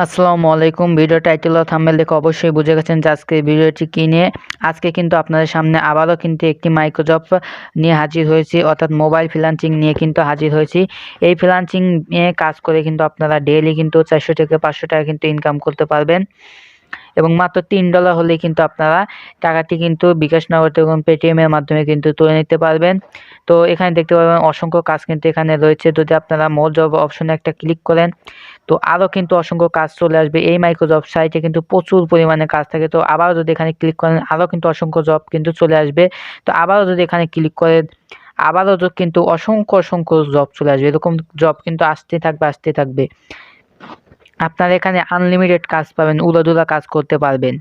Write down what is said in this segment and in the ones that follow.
আসসালামু আলাইকুম। Video title ও thumbnail দেখে অবশ্যই বুঝে গেছেন যে আজকের ভিডিওটি কী নিয়ে। আজকে কিন্তু আপনাদের সামনে আবারও কিন্তু একটি মাইক্রোজব নিয়ে হাজির হয়েছি, অর্থাৎ মোবাইল ফ্রিল্যান্সিং নিয়ে কিন্তু হাজির হয়েছি। এই ফ্রিল্যান্সিং নিয়ে কাজ করে কিন্তু আপনারা ডেইলি কিন্তু 400 থেকে 500 টাকা কিন্তু ইনকাম করতে পারবেন এবং মাত্র $3 হলেই কিন্তু আপনারা টাকাটি কিন্তু বিকাশ নগদ এবং পেটিএম এর মাধ্যমে কিন্তু তুলে নিতে পারবেন। তো এখানে দেখতে পাবেন অসংখ্য কাজ কিন্তু এখানে রয়েছে। যদি আপনারা মোর জব অপশনে একটা ক্লিক করেন তো আরও কিন্তু অসংখ্য কাজ চলে আসবে। এই মাইক্রোজব সাইটে কিন্তু প্রচুর পরিমাণে কাজ থাকে। তো আবারও যদি এখানে ক্লিক করেন আরও কিন্তু অসংখ্য জব কিন্তু চলে আসবে। তো আবারও যদি এখানে ক্লিক করেন আবারও কিন্তু অসংখ্য জব চলে আসবে। এরকম জব কিন্তু আসতেই থাকবে। আপনারা এখানে আনলিমিটেড কাজ পাবেন, উড়াধুরা কাজ করতে পারবেন।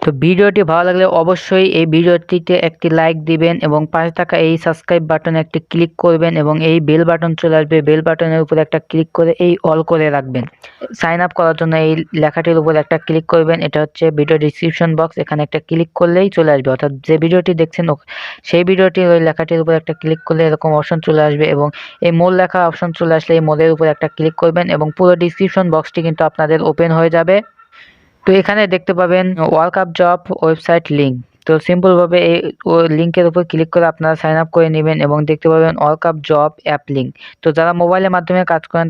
তো ভিডিওটি ভালো লাগলে অবশ্যই এই ভিডিওটিতে একটি লাইক দিবেন এবং পাশে থাকা এই সাবস্ক্রাইব বাটনে একটি ক্লিক করবেন এবং এই বেল বাটন চলে আসবে। বেল বাটনের উপর একটা ক্লিক করে এই অল করে রাখবেন। সাইন আপ করার জন্য এই লেখাটির উপর একটা ক্লিক করবেন। এটা হচ্ছে ভিডিও ডিসক্রিপশন বক্স, এখানে একটা ক্লিক করলেই চলে আসবে। অর্থাৎ যে ভিডিওটি দেখছেন সেই ভিডিওটি ওই লেখাটির উপর একটা ক্লিক করলে এরকম অপশন চলে আসবে এবং এই মোর লেখা অপশন চলে আসলে এই মোরের উপর একটা ক্লিক করবেন এবং পুরো ডিসক্রিপশন বক্সটি কিন্তু আপনাদের ওপেন হয়ে যাবে। তো এখানে দেখতে পাবেন ওয়ার্কআপ জব ওয়েবসাইট লিঙ্ক। তো সিম্পলভাবে এই লিঙ্কের উপর ক্লিক করে আপনারা সাইন আপ করে নেবেন এবং দেখতে পাবেন ওয়ার্কআপ জব অ্যাপ লিঙ্ক। তো যারা মোবাইলের মাধ্যমে কাজ করেন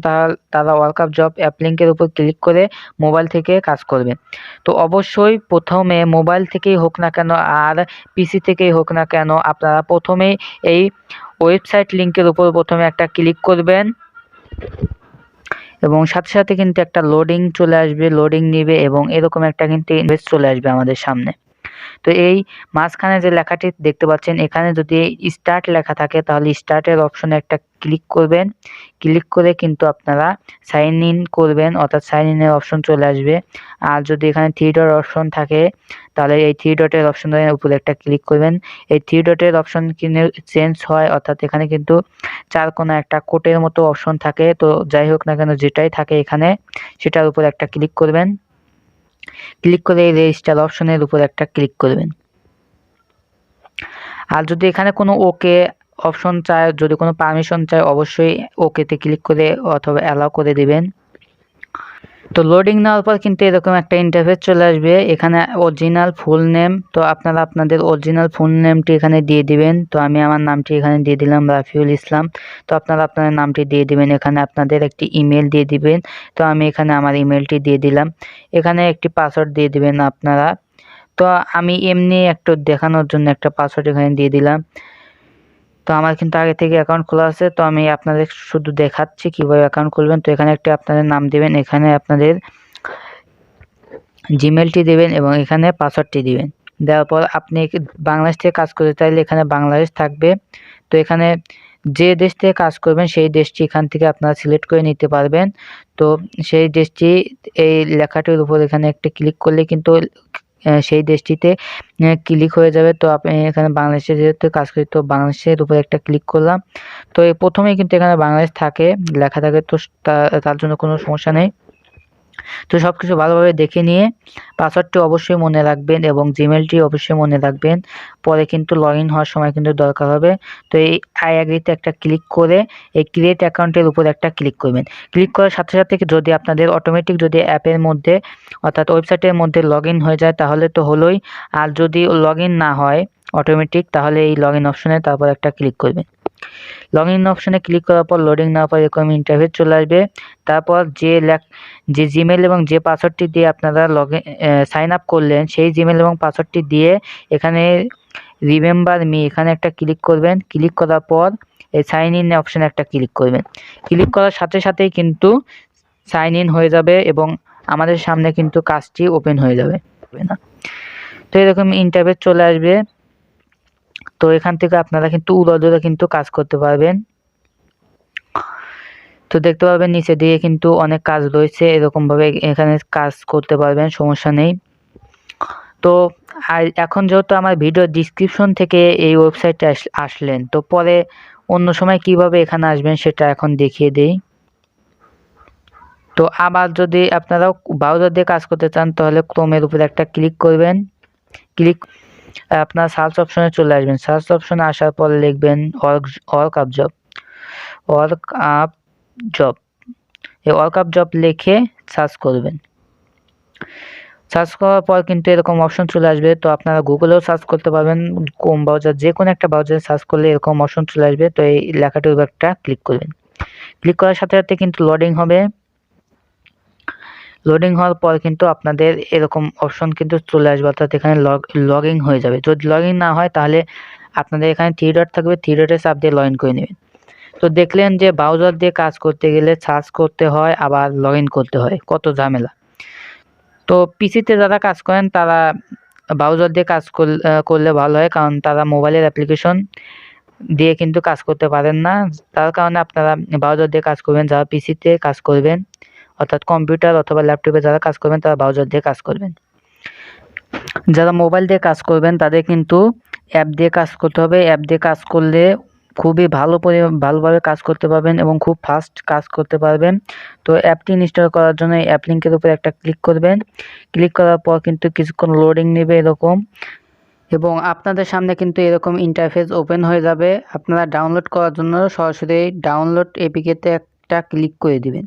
তারা ওয়ার্কআপ জব অ্যাপ লিঙ্কের উপর ক্লিক করে মোবাইল থেকে কাজ করবেন। তো অবশ্যই প্রথমে মোবাইল থেকেই হোক না কেন আর পিসি থেকেই হোক না কেন আপনারা প্রথমেই এই ওয়েবসাইট লিঙ্কের উপর প্রথমে একটা ক্লিক করবেন এবং সাথে কিন্তু একটা লোডিং চলে আসবে, লোডিং নিবে এবং এরকম একটা কিন্তু ইনভেস্ট চলে আসবে আমাদের সামনে। তো এই মাঝখানে যে লেখাটি দেখতে পাচ্ছেন এখানে যদি স্টার্ট লেখা থাকে তাহলে স্টার্টের অপশনে একটা ক্লিক করবেন। ক্লিক করে কিন্তু আপনারা সাইন ইন করবেন, অর্থাৎ সাইন ইনের অপশন চলে আসবে। আর যদি এখানে থ্রি ডট অপশন থাকে তাহলে এই থ্রি ডটের অপশনের উপরে একটা ক্লিক করবেন। এই থ্রি ডটের অপশন কিন্তু চেঞ্জ হয়, অর্থাৎ এখানে কিন্তু চার কোণা একটা কোটের মতো অপশন থাকে। তো যাই হোক না কেন যেটাই থাকে এখানে সেটার উপর একটা ক্লিক করবেন। ক্লিক করে এই রেজিস্টার অপশনের উপর একটা ক্লিক করবেন। আর যদি এখানে কোনো ওকে অপশন চায়, যদি কোনো পারমিশন চায় অবশ্যই ওকেতে ক্লিক করে অথবা অ্যালাউ করে দিবেন। তো লোডিং নেওয়ার পর কিন্তু এরকম একটা ইন্টারফেস চলে আসবে। এখানে অরিজিনাল ফুল নেম, তো আপনারা আপনাদের অরিজিনাল ফুল নেমটি এখানে দিয়ে দিবেন। তো আমি আমার নামটি এখানে দিয়ে দিলাম রাফিউল ইসলাম। তো আপনারা আপনাদের নামটি দিয়ে দিবেন। এখানে আপনাদের একটি ইমেল দিয়ে দিবেন। তো আমি এখানে আমার ইমেলটি দিয়ে দিলাম। এখানে একটি পাসওয়ার্ড দিয়ে দিবেন আপনারা। তো আমি এমনি একটু দেখানোর জন্য একটা পাসওয়ার্ড এখানে দিয়ে দিলাম। তো আমার কিন্তু আগে থেকে অ্যাকাউন্ট খোলা আছে, তো আমি আপনাদের শুধু দেখাচ্ছি কিভাবে অ্যাকাউন্ট খুলবেন। তো এখানে একটা আপনাদের নাম দিবেন, এখানে আপনাদের জিমেলটি দেবেন এবং এখানে পাসওয়ার্ডটি দিবেন। দেওয়ার পর আপনি বাংলাদেশ থেকে কাজ করতে চাইলে এখানে বাংলাদেশ থাকবে। তো এখানে যে দেশ থেকে কাজ করবেন সেই দেশটি এখান থেকে আপনারা সিলেক্ট করে নিতে পারবেন। তো সেই দেশটি এই লেখাটির উপর এখানে একটা ক্লিক করলে কিন্তু সেই দেশটিতে ক্লিক হয়ে যাবে। তো আপনি এখানে বাংলাদেশে যেহেতু কাজ করি তো বাংলাদেশের উপর একটা ক্লিক করলাম। তো প্রথমেই কিন্তু এখানে বাংলাদেশ থাকে, লেখা থাকে। তো তার জন্য কোনো সমস্যা নেই। তো সবকিছু ভালোভাবে দেখে নিয়ে পাসওয়ার্ডটি অবশ্যই মনে রাখবেন এবং জিমেলটি অবশ্যই মনে রাখবেন। পরে কিন্তু লগ ইন হওয়ার সময় কিন্তু দরকার হবে। তো এই আই অ্যাগ্রিতে একটা ক্লিক করে এই ক্রিয়েট অ্যাকাউন্টের উপর একটা ক্লিক করবেন। ক্লিক করার সাথে যদি আপনাদের অটোমেটিক যদি অ্যাপের মধ্যে অর্থাৎ ওয়েবসাইটের মধ্যে লগ ইন হয়ে যায় তাহলে তো হলোই। আর যদি লগ ইন না হয় অটোমেটিক তাহলে এই লগ ইন অপশনে তারপর একটা ক্লিক করবেন। লগ ইন অপশনে ক্লিক করার পর লোডিং নেওয়ার পর এরকম ইন্টারফেস চলে আসবে। তারপর যে জিমেল এবং যে পাসওয়ার্ডটি দিয়ে আপনারা সাইন আপ করলেন সেই জিমেল এবং পাসওয়ার্ডটি দিয়ে এখানে রিমেম্বার মি এখানে একটা ক্লিক করবেন। ক্লিক করার পর এই সাইন ইন অপশনে একটা ক্লিক করবেন। ক্লিক করার সাথেই কিন্তু সাইন ইন হয়ে যাবে এবং আমাদের সামনে কিন্তু কাজটি ওপেন হয়ে যাবে না। তো এরকম ইন্টারফেস চলে আসবে। তো এখান থেকে আপনারা কিন্তু উড়াধুরা কিন্তু কাজ করতে পারবেন। তো দেখতে পাবেন নিচে দিকে কিন্তু অনেক কাজ রয়েছে, এরকমভাবে এখানে কাজ করতে পারবেন, সমস্যা নেই। তো আর এখন যেহেতু আমার ভিডিও ডিসক্রিপশন থেকে এই ওয়েবসাইটে আসলেন, তো পরে অন্য সময় কিভাবে এখানে আসবেন সেটা এখন দেখিয়ে দেই। তো আবার যদি আপনারা ব্রাউজার দিয়ে কাজ করতে চান তাহলে ক্রোমের উপরে একটা ক্লিক করবেন। ক্লিক আপনার সার্চ অপশনে চলে আসবেন। সার্চ অপশনে আসার পর লিখবেন ওয়ার্কআপ জব। এই ওয়ার্কআপ জব লিখে সার্চ করবেন। সার্চ করার পর কিন্তু এরকম অপশন চলে আসবে। তো আপনারা গুগলেও সার্চ করতে পারবেন, ক্রোম ব্রাউজার যে কোনো একটা ব্রাউজারে সার্চ করলে এরকম অপশন চলে আসবে। তো এই লেখাটির উপর একটা ক্লিক করবেন। ক্লিক করার সাথে সাথে কিন্তু লোডিং হবে। লোডিং হওয়ার পর কিন্তু আপনাদের এরকম অপশন কিন্তু চলে আসবে, অর্থাৎ এখানে লগইন হয়ে যাবে। যদি লগইন না হয় তাহলে আপনাদের এখানে থ্রি ডট থাকবে, থ্রি ডটে চাপ দিয়ে লগইন করে নেবেন। তো দেখলেন যে ব্রাউজার দিয়ে কাজ করতে গেলে সার্চ করতে হয়, আবার লগইন করতে হয়, কত ঝামেলা। তো পিসিতে যারা কাজ করেন তারা ব্রাউজার দিয়ে কাজ করলে ভালো হয়, কারণ তারা মোবাইলের অ্যাপ্লিকেশন দিয়ে কিন্তু কাজ করতে পারেন না। তার কারণে আপনারা ব্রাউজার দিয়ে কাজ করবেন। যারা পিসিতে কাজ করবেন, অর্থাৎ কম্পিউটার অথবা ল্যাপটপে যারা কাজ করবেন তারা ব্রাউজার দিয়ে কাজ করবেন। যারা মোবাইল দিয়ে কাজ করবেন তাদের কিন্তু অ্যাপ দিয়ে কাজ করতে হবে। অ্যাপ দিয়ে কাজ করলে খুবই ভালোভাবে কাজ করতে পারবেন এবং খুব ফাস্ট কাজ করতে পারবেন। তো অ্যাপটি ইনস্টল করার জন্য অ্যাপ লিঙ্কের উপর একটা ক্লিক করবেন। ক্লিক করার পর কিন্তু কিছুক্ষণ লোডিং নেবে এরকম, এবং আপনাদের সামনে কিন্তু এরকম ইন্টারফেস ওপেন হয়ে যাবে। আপনারা ডাউনলোড করার জন্য সরাসরি ডাউনলোড এপিকেতে একটা ক্লিক করে দিবেন।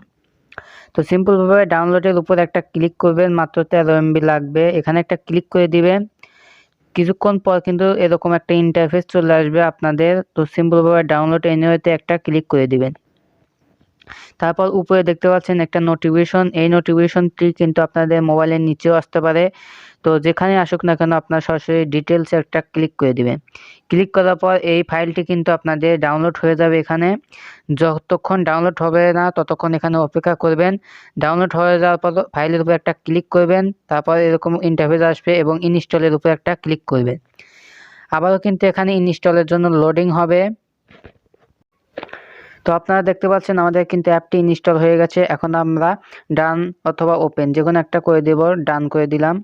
তো সিম্পলভাবে ডাউনলোডের উপর একটা ক্লিক করবেন, মাত্র 13 MB লাগবে। এখানে একটা ক্লিক করে দিবেন। কিছুক্ষণ পর কিন্তু এরকম একটা ইন্টারফেস চলে আসবে আপনাদের। তো সিম্পলভাবে ডাউনলোড এনিওয়েতে একটা ক্লিক করে দিবেন। তারপর উপরে দেখতে পাচ্ছেন একটা নোটিফিকেশন। এই নোটিফিকেশনটি কিন্তু আপনাদের মোবাইলের নিচেও আসতে পারে। তো যেখানে আসুক না কেন আপনার সরাসরি ডিটেলসে একটা ক্লিক করে দিবেন। ক্লিক করার পর এই ফাইলটি কিন্তু আপনাদের ডাউনলোড হয়ে যাবে। এখানে যতক্ষণ ডাউনলোড হবে না ততক্ষণ এখানে অপেক্ষা করবেন। ডাউনলোড হয়ে যাওয়ার পর ফাইলের উপর একটা ক্লিক করবেন, তারপর এরকম ইন্টারফেস আসবে এবং ইনস্টলের উপর একটা ক্লিক করবেন। আবারও কিন্তু এখানে ইনস্টলের জন্য লোডিং হবে। তো আপনারা দেখতে পাচ্ছেন আমাদের কিন্তু অ্যাপটি ইনস্টল হয়ে গেছে। এখন আমরা ডান অথবা ওপেন যে কোনো একটা করে দেব। ডান করে দিলাম।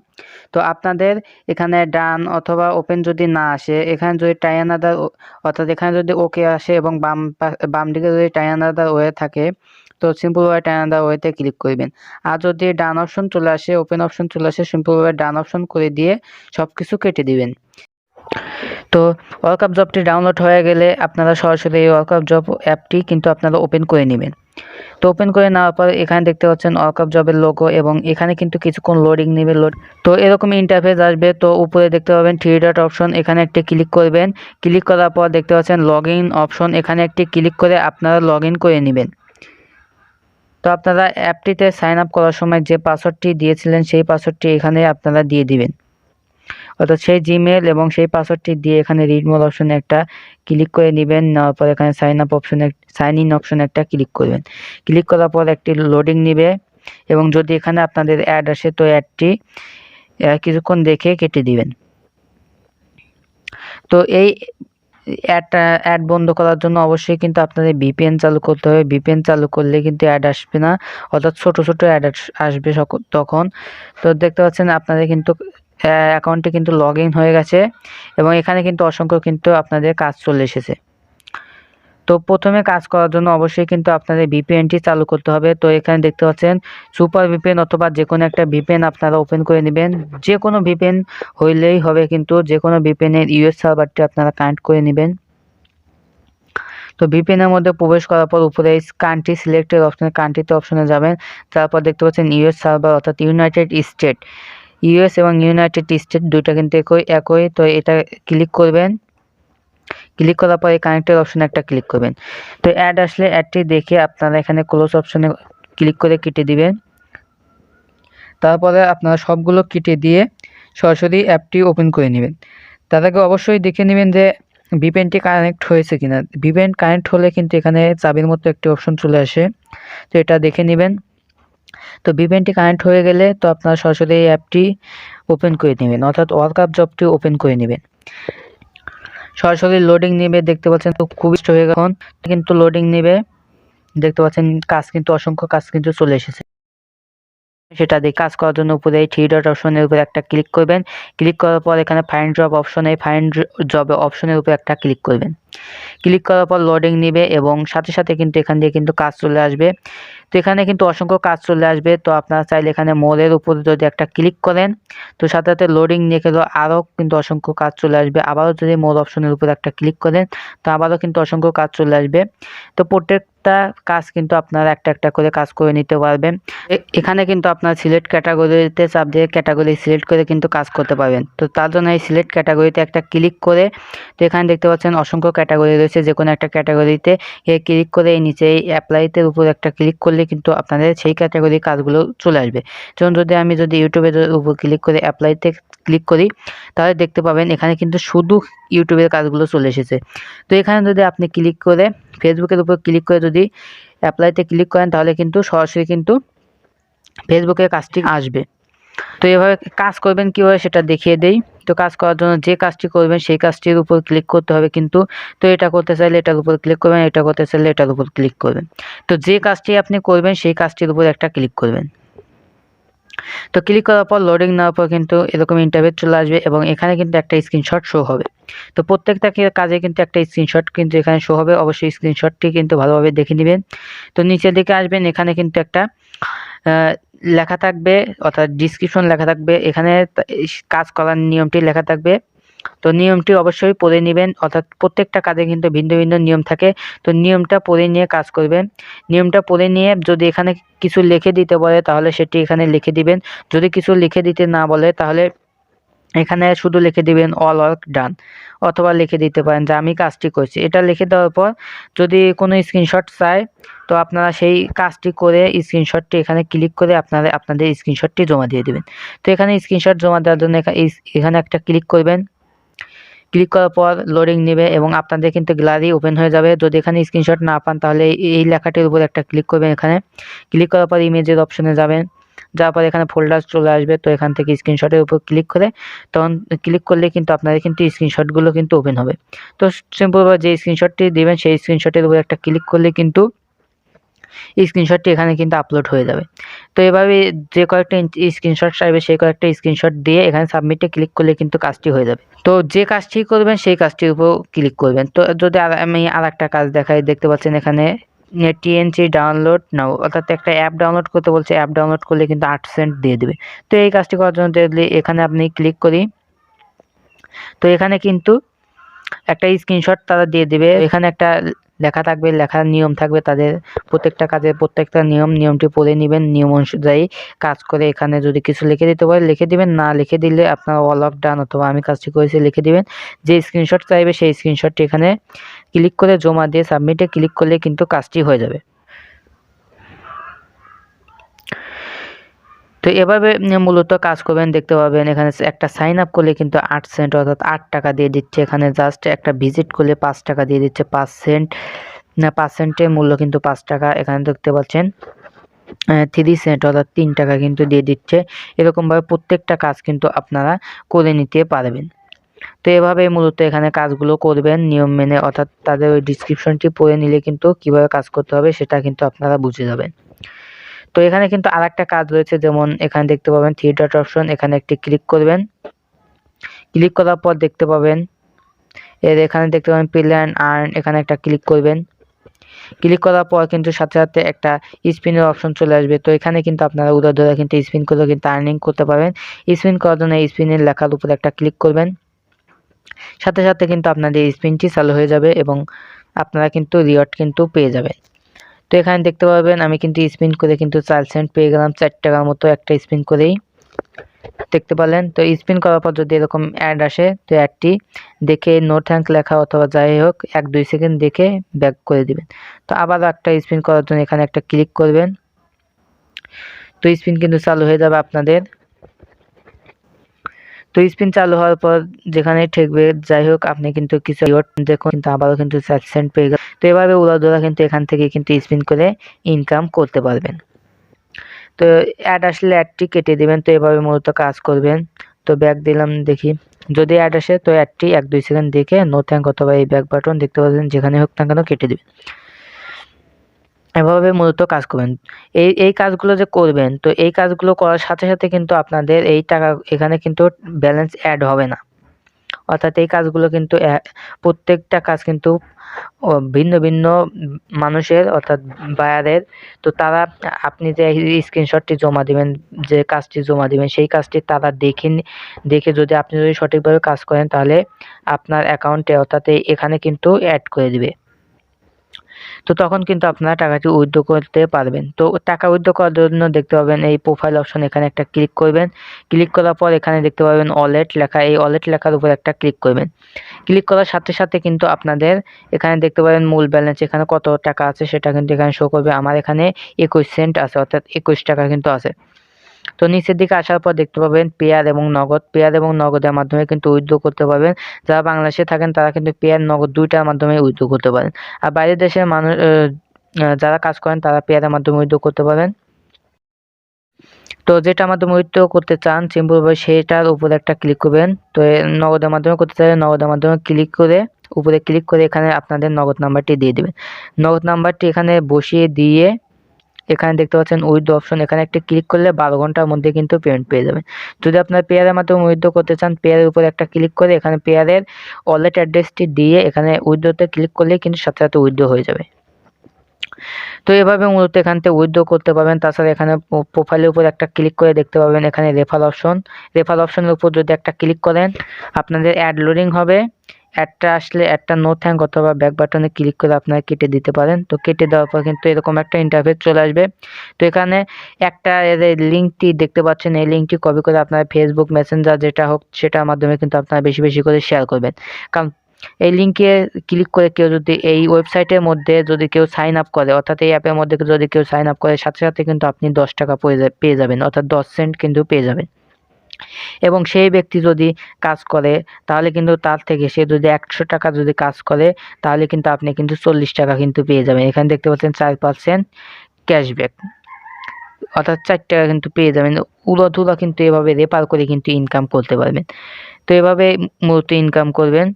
তো আপনাদের এখানে ডান অথবা ওপেন যদি না আসে, এখানে যদি টাই অ্যানাদার, অর্থাৎ এখানে যদি ওকে আসে এবং বাম দিকে যদি টাই অ্যানাদার ওয়ে থাকে, তো সিম্পলভাবে টাই অ্যানাদার ওয়েতে ক্লিক করবেন। আর যদি ডান অপশন চলে আসে, ওপেন অপশন চলে আসে, সিম্পলভাবে ডান অপশন করে দিয়ে সব কিছু কেটে দিবেন। তো ওয়ার্কআপ জবটি ডাউনলোড হয়ে গেলে আপনারা সরাসরি এই ওয়ার্কআপ জব অ্যাপটি কিন্তু আপনারা ওপেন করে নেবেন। তো ওপেন করে নেওয়ার পর এখানে দেখতে পাচ্ছেন ওয়ার্কআপ জবের লোগো, এবং এখানে কিন্তু কিছুক্ষণ লোডিং নেবে। তো এরকম ইন্টারফেস আসবে। তো উপরে দেখতে পাবেন থ্রি ডট অপশন, এখানে একটি ক্লিক করবেন। ক্লিক করার পর দেখতে পাচ্ছেন লগ ইন অপশন, এখানে একটি ক্লিক করে আপনারা লগ ইন করে নেবেন। তো আপনারা অ্যাপটিতে সাইন আপ করার সময় যে পাসওয়ার্ডটি দিয়েছিলেন সেই পাসওয়ার্ডটি এখানে আপনারা দিয়ে দিবেন, অর্থাৎ সেই জিমেল এবং সেই পাসওয়ার্ডটি দিয়ে এখানে রিড মোর অপশনে একটা ক্লিক করে নেবেন। নেওয়ার পর এখানে সাইন ইন অপশনে একটা ক্লিক করবেন। ক্লিক করার পর একটি লোডিং নেবে, এবং যদি এখানে আপনাদের অ্যাড আসে তো অ্যাডটি কিছুক্ষণ দেখে কেটে দিবেন। তো এই অ্যাড বন্ধ করার জন্য অবশ্যই কিন্তু আপনাদের ভিপিএন চালু করতে হবে। ভিপিএন চালু করলে কিন্তু অ্যাড আসবে না, অর্থাৎ ছোট অ্যাড আসবে তখন। তো দেখতে পাচ্ছেন আপনাদের কিন্তু অ্যাকাউন্টে কিন্তু লগ ইন হয়ে গেছে, এবং এখানে কিন্তু অসংখ্য কিন্তু আপনাদের কাজ চলে এসেছে। তো প্রথমে কাজ করার জন্য অবশ্যই কিন্তু আপনাদের ভিপিএনটি চালু করতে হবে। তো এখানে দেখতে পাচ্ছেন সুপার ভিপিএন অথবা যে কোনো একটা ভিপিএন আপনারা ওপেন করে নেবেন। যে কোনো ভিপিএন হইলেই হবে, কিন্তু যে কোনো ভিপিএনের ইউএস সার্ভারটি আপনারা কানেক্ট করে নেবেন। তো ভিপিএনের মধ্যে প্রবেশ করার পর উপরে কান্ট্রি সিলেক্টেড অপশনে কান্ট্রিতে অপশনে যাবেন। তারপর দেখতে পাচ্ছেন ইউএস সার্ভার, অর্থাৎ ইউনাইটেড স্টেট। ইউএস এবং ইউনাইটেড স্টেট দুইটা কিন্তু একই। তো এটা ক্লিক করবেন। ক্লিক করার পর এই কানেক্টেড অপশনে একটা ক্লিক করবেন। তো অ্যাড আসলে অ্যাডটি দেখে আপনারা এখানে ক্লোজ অপশনে ক্লিক করে কেটে দিবেন। তারপরে আপনারা সবগুলো কেটে দিয়ে সরাসরি অ্যাপটি ওপেন করে নেবেন। তার আগে অবশ্যই দেখে নেবেন যে ভিপিএনটি কানেক্ট হয়েছে কিনা। ভিপিএন কানেক্ট হলে কিন্তু এখানে চাবির মতো একটি অপশন চলে আসে, তো এটা দেখে নেবেন। তো ভিপিএনটি কানেক্ট হয়ে গেলে তো আপনারা সরাসরি এই অ্যাপটি ওপেন করে নেবেন, অর্থাৎ ওয়ার্কআপ জবটি ওপেন করে নেবেন। সরাসরি লোডিং নেবে, দেখতে পাচ্ছেন তো খুব হয়ে গেল কিন্তু লোডিং নেবে। দেখতে পাচ্ছেন কাজ কিন্তু অসংখ্য কাজ কিন্তু চলে এসেছে। সেটা দিয়ে কাজ করার জন্য উপরে এই থ্রি ডট অপশনের উপরে একটা ক্লিক করবেন। ক্লিক করার পর এখানে ফাইন্ড জব অপশনে অপশনের উপরে একটা ক্লিক করবেন। ক্লিক করার পর লোডিং নেবে, এবং সাথে সাথে কিন্তু এখান দিয়ে কিন্তু কাজ চলে আসবে। তো এখানে কিন্তু অসংখ্য কাজ চলে আসবে। তো আপনারা চাইলে এখানে মোড়ের উপরে যদি একটা ক্লিক করেন তো সাথে সাথে লোডিং নিয়ে গেলেও আরও কিন্তু অসংখ্য কাজ চলে আসবে। আবারও যদি মোর অপশনের উপরে একটা ক্লিক করেন তো আবারও কিন্তু অসংখ্য কাজ চলে আসবে। তো প্রত্যেকটা প্রত্যেকটা কাজ কিন্তু আপনারা একটা একটা করে কাজ করে নিতে পারবেন। এখানে কিন্তু আপনার সিলেক্ট ক্যাটাগরিতে চাপ দিয়ে ক্যাটাগরি সিলেক্ট করে কিন্তু কাজ করতে পারবেন। তো তার জন্য এই সিলেক্ট ক্যাটাগরিতে একটা ক্লিক করে, তো এখানে দেখতে পাচ্ছেন অসংখ্য ক্যাটাগরি রয়েছে, যে কোনো একটা ক্যাটাগরিতে ক্লিক করে এই নিচে এই অ্যাপ্লাইতে উপর একটা ক্লিক করলে কিন্তু আপনাদের সেই ক্যাটাগরির কাজগুলো চলে আসবে। যেমন যদি ইউটিউবের উপর ক্লিক করে অ্যাপ্লাইতে ক্লিক করি, তাহলে দেখতে পাবেন এখানে কিন্তু শুধু ইউটিউবের কাজগুলো চলে এসেছে। তো এখানে যদি আপনি ক্লিক করে ফেসবুকের উপর ক্লিক করে যদি অ্যাপ্লাইতে ক্লিক করেন, তাহলে কিন্তু সরাসরি কিন্তু ফেসবুকের কাজটি আসবে। তো এভাবে কাজ করবেন কীভাবে সেটা দেখিয়ে দেই। তো কাজ করার জন্য যে কাজটি করবেন সেই কাজটির উপর ক্লিক করতে হবে কিন্তু। তো এটা করতে চাইলে এটার উপর ক্লিক করবেন, এটা করতে চাইলে এটার উপর ক্লিক করবেন। তো যে কাজটি আপনি করবেন সেই কাজটির উপর একটা ক্লিক করবেন। তো ক্লিক করার পর লোডিং নেওয়ার পর কিন্তু এরকম ইন্টারভিউ চলে আসবে এবং এখানে কিন্তু একটা স্ক্রিনশট শো হবে। তো প্রত্যেকটা কাজে কিন্তু একটা স্ক্রিনশট কিন্তু এখানে শো হবে, অবশ্যই স্ক্রিনশটটি কিন্তু ভালোভাবে দেখে নেবেন। তো নিচের দিকে আসবেন, এখানে কিন্তু একটা লেখা থাকবে, অর্থাৎ ডিসক্রিপশন লেখা থাকবে, এখানে কাজ করার নিয়মটি লেখা থাকবে। তো নিয়মটি অবশ্যই পড়ে নেবেন, অর্থাৎ প্রত্যেকটা কাজে কিন্তু ভিন্ন ভিন্ন নিয়ম থাকে। তো নিয়মটা পড়ে নিয়ে কাজ করবেন। নিয়মটা পড়ে নিয়ে যদি এখানে কিছু লিখে দিতে বলে তাহলে সেটি এখানে লিখে দিবেন। যদি কিছু লিখে দিতে না বলে তাহলে এখানে শুধু লিখে দিবেন অল ওয়ার্ক ডান, অথবা লিখে দিতে পারেন যে আমি কাজটি করছি। এটা লিখে দেওয়ার পর যদি কোনো স্ক্রিনশট চায়, তো আপনারা সেই কাজটি করে স্ক্রিনশটটি এখানে ক্লিক করে আপনাদের স্ক্রিনশটটি জমা দিয়ে দেবেন। তো এখানে স্ক্রিনশট জমা দেওয়ার জন্য এখানে একটা ক্লিক করবেন। ক্লিক করার পর লোডিং নেবে এবং আপনাদের কিন্তু গ্যালারি ওপেন হয়ে যাবে। যদি এখানে স্ক্রিনশট না পান তাহলে এই লেখাটির উপর একটা ক্লিক করবেন। এখানে ক্লিক করার পর ইমেজের অপশনে যাবেন, যাওয়ার পর এখানে ফোল্ডার চলে আসবে। তো এখান থেকে স্ক্রিনশটের উপর ক্লিক করে তখন ক্লিক করলে কিন্তু আপনাদের কিন্তু স্ক্রিনশটগুলো কিন্তু ওপেন হবে। তো সিম্পলভাবে যে স্ক্রিনশটটি দেবেন সেই স্ক্রিনশটের উপর একটা ক্লিক করলে কিন্তু স্ক্রিনশটটি এখানে কিন্তু আপলোড হয়ে যাবে। তো এভাবে যে কয়েকটা স্ক্রিনশট চাইবে সেই কয়েকটা স্ক্রিনশট দিয়ে এখানে সাবমিটে ক্লিক করলে কিন্তু কাজটি হয়ে যাবে। তো যে কাজটি করবেন সেই কাজটির উপর ক্লিক করবেন। তো যদি আমি আরেকটা কাজ দেখাই, দেখতে পাচ্ছেন এখানে টিএনসি ডাউনলোড নাও, অর্থাৎ একটা অ্যাপ ডাউনলোড করতে বলছে। অ্যাপ ডাউনলোড করলে কিন্তু 8 সেন্ট দিয়ে দেবে। তো এই কাজটি করার জন্য এখানে আপনি ক্লিক করি, তো এখানে কিন্তু একটা স্ক্রিনশট তারা দিয়ে দেবে। এখানে একটা লেখা থাকবে, লেখার নিয়ম থাকবে তাদের প্রত্যেকটা কাজের প্রত্যেকটা নিয়মটি পড়ে নেবেন, নিয়ম অনুযায়ী কাজ করে এখানে যদি কিছু লিখে দিতে পারে লিখে দিবেন, না লিখে দিলে আপনার অল অফ ডান অথবা আমি কাজটি করেছি লিখে দিবেন। যে স্ক্রিনশট চাইবে সেই স্ক্রিনশটটি এখানে ক্লিক করে জমা দিয়ে সাবমিটে ক্লিক করলে কিন্তু কাজটি হয়ে যাবে। তো এভাবে মূলত কাজ করবেন। দেখতে পাবেন এখানে একটা সাইন আপ করলে কিন্তু 8 সেন্ট অর্থাৎ 8 টাকা দিয়ে দিচ্ছে। এখানে জাস্ট একটা ভিজিট করলে 5 টাকা দিয়ে দিচ্ছে, 5 সেন্ট না 5 সেন্টের মূল্য কিন্তু 5 টাকা। এখানে দেখতে পাচ্ছেন 3 সেন্ট অর্থাৎ 3 টাকা কিন্তু দিয়ে দিচ্ছে। এরকমভাবে প্রত্যেকটা কাজ কিন্তু আপনারা করে নিতে পারবেন। তো এভাবে মূলত এখানে কাজগুলো করবেন নিয়ম মেনে, অর্থাৎ তাদের ওই ডিসক্রিপশনটি পড়ে নিলে কিন্তু কিভাবে কাজ করতে হবে সেটা কিন্তু আপনারা বুঝে যাবেন। তো এখানে কিন্তু আরেকটা কাজ রয়েছে, যেমন এখানে দেখতে পাবেন 3 ডট অপশন, এখানে একটি ক্লিক করবেন। ক্লিক করার পর দেখতে পাবেন এখানে দেখতে পাবেন প্লে অ্যান্ড আর্ন, এখানে একটা ক্লিক করবেন। ক্লিক করার পর কিন্তু সাথে সাথে একটা স্পিনের অপশন চলে আসবে। তো এখানে কিন্তু আপনারা উড়াধুরা কিন্তু স্পিন করে কিন্তু আর্নিং করতে পারবেন। স্পিন করার জন্য স্পিনের লেখার উপর একটা ক্লিক করবেন, সাথে সাথে কিন্তু আপনাদের স্পিনটি চালু হয়ে যাবে এবং আপনারা কিন্তু রিওয়ার্ড কিন্তু পেয়ে যাবেন। তো এখানে দেখতে পাবেন আমি কিন্তু স্পিন করে কিন্তু 4 সেন্ট পেয়ে গেলাম, 4 টাকার মতো একটা স্পিন করেই, দেখতে পেলেন। তো স্পিন করার পর যদি এরকম অ্যাড আসে, তো অ্যাডটি দেখে নো থ্যাঙ্ক লেখা অথবা যাই হোক 1-2 সেকেন্ড দেখে ব্যাক করে দিবেন। তো আবার একটা স্পিন করার জন্য এখানে একটা ক্লিক করবেন। তো স্পিন কিন্তু চালু হয়ে যাবে আপনাদের। তো স্পিন চালু হওয়ার পর যেখানে ঠেকবে যাই হোক আপনি কিন্তু কিছু রিওয়ার্ড দেখুন, কিন্তু আবারও কিন্তু 4 সেন্ট পেয়ে গেল। তো এভাবে উড়াধুরা কিন্তু এখান থেকে কিন্তু স্পিন করে ইনকাম করতে পারবেন। তো অ্যাড আসলে অ্যাডটি কেটে দিবেন। তো এভাবে মূলত কাজ করবেন। তো ব্যাক দিলাম, দেখি যদি অ্যাড আসে তো অ্যাডটি 1-2 সেকেন্ড দেখে নো থ্যাঙ্ক অথবা এই ব্যাক বাটন দেখতে পাচ্ছেন যেখানে হোক না কেন কেটে দিবেন। এভাবে মূলত কাজ করবেন। এই কাজগুলো যে করবেন, তো এই কাজগুলো করার সাথে সাথে কিন্তু আপনাদের এই টাকা এখানে কিন্তু ব্যালেন্স অ্যাড হবে না, অর্থাৎ এই কাজগুলো কিন্তু প্রত্যেকটা কাজ কিন্তু ভিন্ন ভিন্ন মানুষের, অর্থাৎ বায়ারের। তো তারা আপনি যে স্ক্রিনশটটি জমা দিবেন, যে কাজটি জমা দিবেন সেই কাজটি তারা দেখে যদি আপনি যদি সঠিকভাবে কাজ করেন তাহলে আপনার অ্যাকাউন্টে অর্থাৎ এখানে কিন্তু অ্যাড করে দিবে। তো তখন কিন্তু আপনারা টাকাটি উইথড্র করতে পারবেন। তো টাকা উইথড্র করার জন্য দেখতে পাবেন এই প্রোফাইল অপশন, এখানে একটা ক্লিক করবেন। ক্লিক করার পর এখানে দেখতে পাবেন ওয়ালেট লেখা, এই ওয়ালেট লেখার উপর একটা ক্লিক করবেন। ক্লিক করার সাথে সাথে কিন্তু আপনাদের এখানে দেখতে পাবেন মূল ব্যালেন্স, এখানে কত টাকা আছে সেটা কিন্তু এখানে শো করবে। আমার এখানে 21 সেন্ট আছে, অর্থাৎ 21 টাকা কিন্তু আছে। তো নিচের দিকে আসার পর দেখতে পাবেন পেয়ার এবং নগদ, পেয়ার এবং নগদের মাধ্যমে কিন্তু উইথড্র করতে পারবেন। যারা বাংলাদেশে থাকেন তারা কিন্তু পেয়ার নগদ দুইটার মাধ্যমে উইথড্র করতে পারেন। আর বাইরের দেশের মানুষ যারা কাজ করেন তারা পেয়ারের মাধ্যমে উইথড্র করতে পারেন। তো যেটার মাধ্যমে উইথড্র করতে চান সিম্পলভাবে সেটার উপরে একটা ক্লিক করবেন। তো নগদের মাধ্যমে করতে চাইলে নগদের মাধ্যমে ক্লিক করে উপরে ক্লিক করে এখানে আপনাদের নগদ নাম্বারটি দিয়ে দেবেন। নগদ নাম্বারটি এখানে বসিয়ে দিয়ে এখানে দেখতে পাচ্ছেন উইথড্র অপশন, এখানে একটা ক্লিক করলে 12 ঘন্টার মধ্যে কিন্তু পেমেন্ট পেয়ে যাবেন। যদি আপনার পেয়ারের মাধ্যমে উইথড্র করতে চান পেয়ারের উপর একটা ক্লিক করে এখানে পেয়ারের ওয়ালেট অ্যাড্রেসটি দিয়ে এখানে উইথড্রতে ক্লিক করলেই কিন্তু সাথে সাথে উইথড্র হয়ে যাবে। তো এভাবে মূলত এখান থেকে উইথড্র করতে পারবেন। তাছাড়া এখানে প্রোফাইলের উপর একটা ক্লিক করে দেখতে পাবেন এখানে রেফার অপশন, রেফার অপশনের উপর যদি একটা ক্লিক করেন আপনাদের অ্যাড লোডিং হবে। অ্যাডটা আসলে অ্যাডটা নো থ্যাঙ্ক অথবা ব্যাক বাটনে ক্লিক করে আপনারা কেটে দিতে পারেন। তো কেটে দেওয়ার পর কিন্তু এরকম একটা ইন্টারফেস চলে আসবে। তো এখানে একটা লিঙ্কটি দেখতে পাচ্ছেন, এই লিঙ্কটি কপি করে আপনারা ফেসবুক মেসেঞ্জার যেটা হোক সেটার মাধ্যমে কিন্তু আপনারা বেশি বেশি করে শেয়ার করবেন। কারণ এই লিঙ্কে ক্লিক করে কেউ যদি এই ওয়েবসাইটের মধ্যে যদি কেউ সাইন আপ করে, অর্থাৎ এই অ্যাপের মধ্যে যদি কেউ সাইন আপ করে সাথে সাথে কিন্তু আপনি 10 টাকা পেয়ে যাবেন, অর্থাৎ 10 সেন্ট কিন্তু পেয়ে যাবেন। এবং সেই ব্যক্তি যদি কাজ করে তাহলে কিন্তু তার থেকে সে যদি 100 টাকা যদি কাজ করে তাহলে কিন্তু আপনি কিন্তু 40 টাকা কিন্তু পেয়ে যাবেন। এখানে দেখতে পাচ্ছেন 4% ক্যাশব্যাক, অর্থাৎ 4 টাকা কিন্তু পেয়ে যাবেন। উড়াধুরা কিন্তু এভাবে রেফার করে কিন্তু ইনকাম করতে পারবেন। তো এভাবে মূলত ইনকাম করবেন।